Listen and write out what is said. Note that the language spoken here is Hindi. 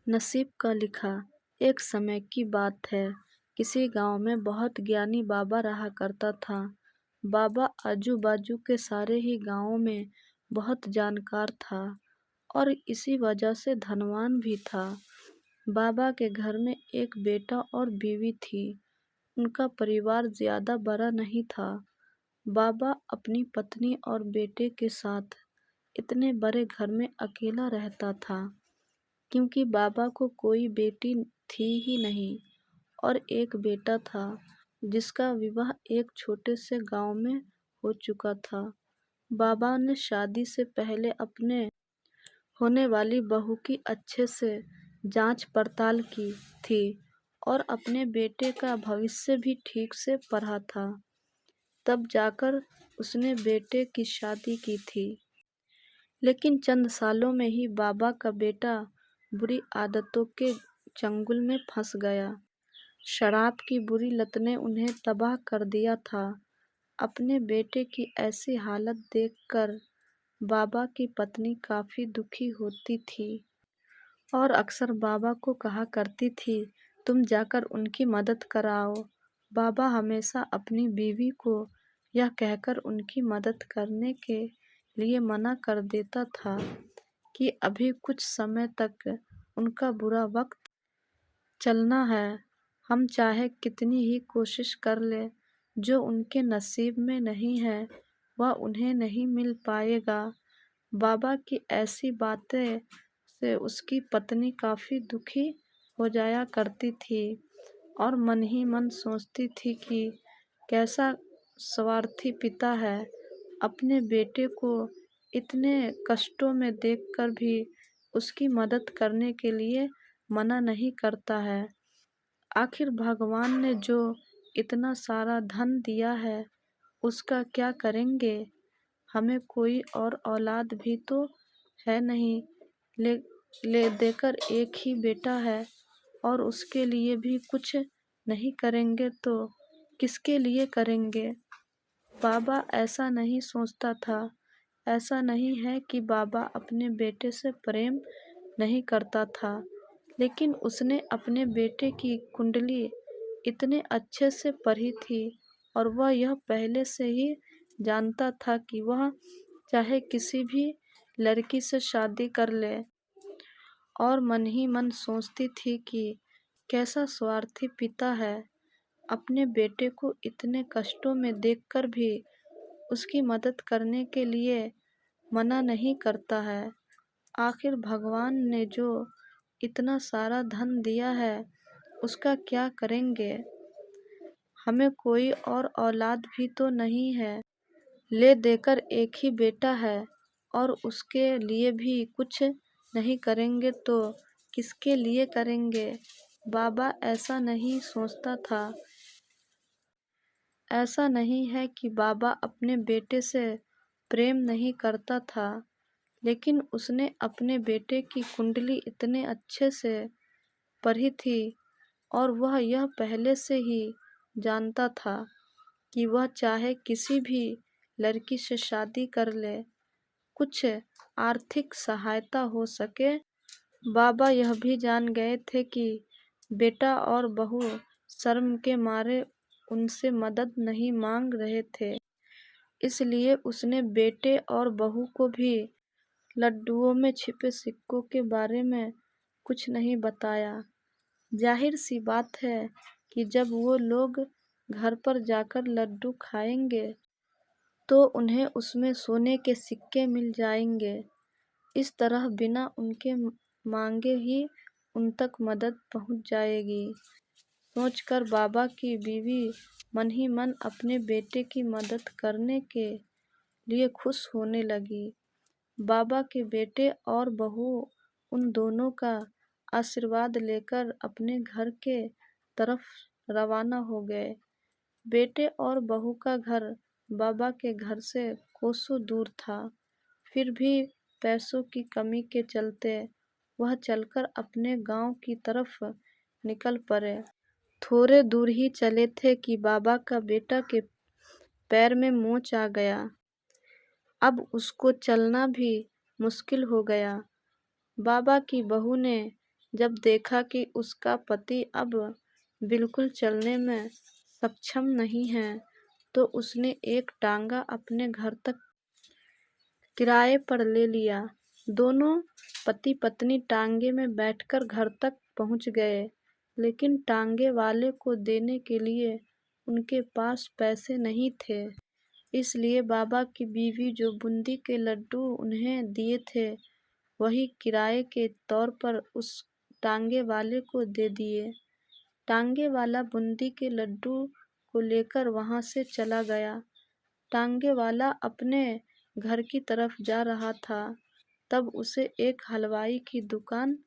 नसीब का लिखा। एक समय की बात है। किसी गांव में बहुत ज्ञानी बाबा रहा करता था। बाबा आजू बाजू के सारे ही गांवों में बहुत जानकार था और इसी वजह से धनवान भी था। बाबा के घर में एक बेटा और बीवी थी। उनका परिवार ज्यादा बड़ा नहीं था। बाबा अपनी पत्नी और बेटे के साथ इतने बड़े घर में अकेला रहता था, क्योंकि बाबा को कोई बेटी थी ही नहीं और एक बेटा था जिसका विवाह एक छोटे से गांव में हो चुका था। बाबा ने शादी से पहले अपने होने वाली बहू की अच्छे से जांच पड़ताल की थी और अपने बेटे का भविष्य भी ठीक से पढ़ा था। तब जाकर उसने बेटे की शादी की थी। लेकिन चंद सालों में ही बाबा का बेटा बुरी आदतों के चंगुल में फंस गया। शराब की बुरी लत ने उन्हें तबाह कर दिया था। अपने बेटे की ऐसी हालत देखकर बाबा की पत्नी काफी दुखी होती थी और अक्सर बाबा को कहा करती थी, तुम जाकर उनकी मदद कराओ। बाबा हमेशा अपनी बीवी को यह कहकर उनकी मदद करने के लिए मना कर देता था कि अभी कुछ समय तक उनका बुरा वक्त चलना है। हम चाहे कितनी ही कोशिश कर ले, जो उनके नसीब में नहीं है वह उन्हें नहीं मिल पाएगा। बाबा की ऐसी बातें से उसकी पत्नी काफी दुखी हो जाया करती थी और मन ही मन सोचती थी कि कैसा स्वार्थी पिता है, अपने बेटे को इतने कष्टों में देखकर भी उसकी मदद करने के लिए मना नहीं करता है। आखिर भगवान ने जो इतना सारा धन दिया है उसका क्या करेंगे। हमें कोई और औलाद भी तो है नहीं, ले ले देकर एक ही बेटा है और उसके लिए भी कुछ नहीं करेंगे तो किसके लिए करेंगे। बाबा ऐसा नहीं सोचता था। ऐसा नहीं है कि बाबा अपने बेटे से प्रेम नहीं करता था, लेकिन उसने अपने बेटे की कुंडली इतने अच्छे से पढ़ी थी और वह यह पहले से ही जानता था कि वह चाहे किसी भी लड़की से शादी कर ले, और मन ही मन सोचती थी कि कैसा स्वार्थी पिता है, अपने बेटे को इतने कष्टों में देखकर भी उसकी मदद करने के लिए मना नहीं करता है। आखिर भगवान ने जो इतना सारा धन दिया है उसका क्या करेंगे। हमें कोई और औलाद भी तो नहीं है, ले देकर एक ही बेटा है और उसके लिए भी कुछ नहीं करेंगे तो किसके लिए करेंगे। बाबा ऐसा नहीं सोचता था। ऐसा नहीं है कि बाबा अपने बेटे से प्रेम नहीं करता था, लेकिन उसने अपने बेटे की कुंडली इतने अच्छे से पढ़ी थी और वह यह पहले से ही जानता था कि वह चाहे किसी भी लड़की से शादी कर ले, कुछ आर्थिक सहायता हो सके। बाबा यह भी जान गए थे कि बेटा और बहू शर्म के मारे उनसे मदद नहीं मांग रहे थे, इसलिए उसने बेटे और बहू को भी लड्डुओं में छिपे सिक्कों के बारे में कुछ नहीं बताया। जाहिर सी बात है कि जब वो लोग घर पर जाकर लड्डू खाएंगे तो उन्हें उसमें सोने के सिक्के मिल जाएंगे। इस तरह बिना उनके मांगे ही उन तक मदद पहुंच जाएगी। सोचकर बाबा की बीवी मन ही मन अपने बेटे की मदद करने के लिए खुश होने लगी। बाबा के बेटे और बहू उन दोनों का आशीर्वाद लेकर अपने घर के तरफ रवाना हो गए। बेटे और बहू का घर बाबा के घर से कोसों दूर था, फिर भी पैसों की कमी के चलते वह चलकर अपने गांव की तरफ निकल पड़े। थोड़े दूर ही चले थे कि बाबा का बेटा के पैर में मोच आ गया। अब उसको चलना भी मुश्किल हो गया। बाबा की बहू ने जब देखा कि उसका पति अब बिल्कुल चलने में सक्षम नहीं है, तो उसने एक टांगा अपने घर तक किराए पर ले लिया। दोनों पति पत्नी टांगे में बैठकर घर तक पहुंच गए, लेकिन टांगे वाले को देने के लिए उनके पास पैसे नहीं थे। इसलिए बाबा की बीवी जो बूंदी के लड्डू उन्हें दिए थे, वही किराए के तौर पर उस टांगे वाले को दे दिए। टांगे वाला बूंदी के लड्डू को लेकर वहां से चला गया। टांगे वाला अपने घर की तरफ जा रहा था, तब उसे एक हलवाई की दुकान